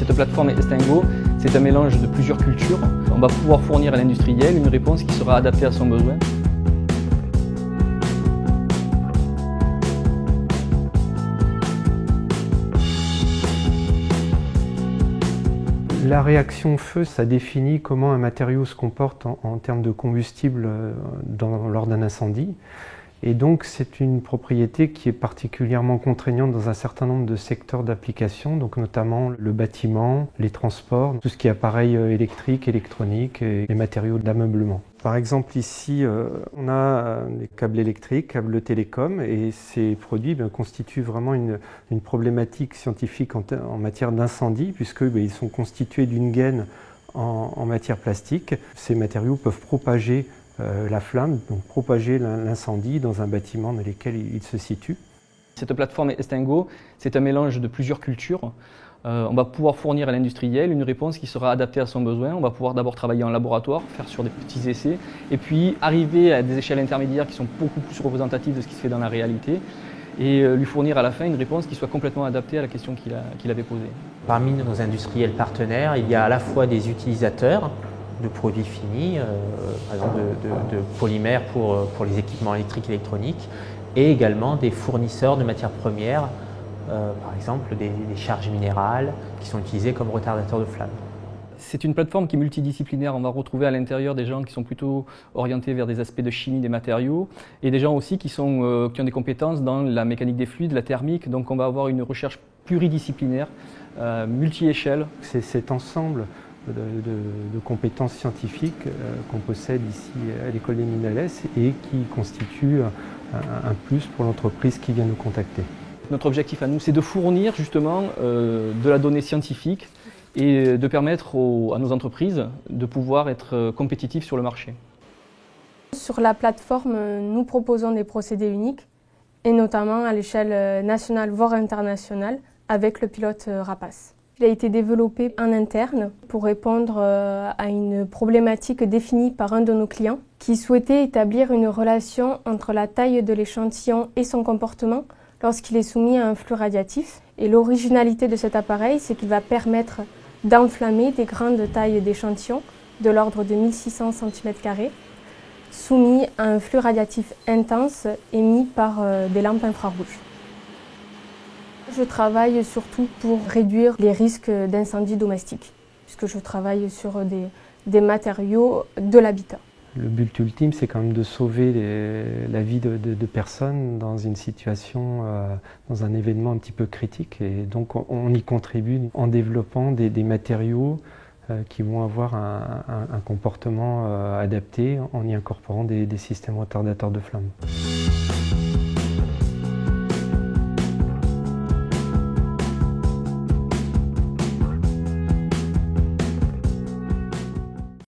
Cette plateforme Estingo, c'est un mélange de plusieurs cultures. On va pouvoir fournir à l'industriel une réponse qui sera adaptée à son besoin. La réaction feu, ça définit comment un matériau se comporte en termes de combustible lors d'un incendie. Et donc c'est une propriété qui est particulièrement contraignante dans un certain nombre de secteurs d'application, donc notamment le bâtiment, les transports, tout ce qui est appareils électriques, électroniques et les matériaux d'ameublement. Par exemple ici, on a des câbles électriques, câbles télécom, et ces produits constituent vraiment une problématique scientifique en matière d'incendie, puisqu'ils sont constitués d'une gaine en matière plastique. Ces matériaux peuvent propager la flamme, donc propager l'incendie dans un bâtiment dans lequel il se situe. Cette plateforme Estingo, c'est un mélange de plusieurs cultures. On va pouvoir fournir à l'industriel une réponse qui sera adaptée à son besoin. On va pouvoir d'abord travailler en laboratoire, faire sur des petits essais, et puis arriver à des échelles intermédiaires qui sont beaucoup plus représentatives de ce qui se fait dans la réalité, et lui fournir à la fin une réponse qui soit complètement adaptée à la question qu'il avait posée. Parmi nos industriels partenaires, il y a à la fois des utilisateurs de produits finis, par exemple de polymères pour les équipements électriques et électroniques, et également des fournisseurs de matières premières, par exemple des charges minérales qui sont utilisées comme retardateurs de flamme. C'est une plateforme qui est multidisciplinaire. On va retrouver à l'intérieur des gens qui sont plutôt orientés vers des aspects de chimie des matériaux et des gens aussi qui ont des compétences dans la mécanique des fluides, la thermique. Donc on va avoir une recherche pluridisciplinaire, multi-échelle. C'est cet ensemble de compétences scientifiques qu'on possède ici à l'école des Mines d'Alès et qui constitue un plus pour l'entreprise qui vient nous contacter. Notre objectif à nous, c'est de fournir justement de la donnée scientifique et de permettre à nos entreprises de pouvoir être compétitives sur le marché. Sur la plateforme, nous proposons des procédés uniques et notamment à l'échelle nationale voire internationale avec le pilote Rapace. Il a été développé en interne pour répondre à une problématique définie par un de nos clients qui souhaitait établir une relation entre la taille de l'échantillon et son comportement lorsqu'il est soumis à un flux radiatif. Et l'originalité de cet appareil, c'est qu'il va permettre d'enflammer des grandes tailles d'échantillons de l'ordre de 1600 cm2 soumis à un flux radiatif intense émis par des lampes infrarouges. Je travaille surtout pour réduire les risques d'incendie domestique, puisque je travaille sur des matériaux de l'habitat. Le but ultime, c'est quand même de sauver la vie de personnes dans une situation, dans un événement un petit peu critique. Et donc on y contribue en développant des matériaux qui vont avoir un comportement adapté en y incorporant des systèmes retardateurs de flamme.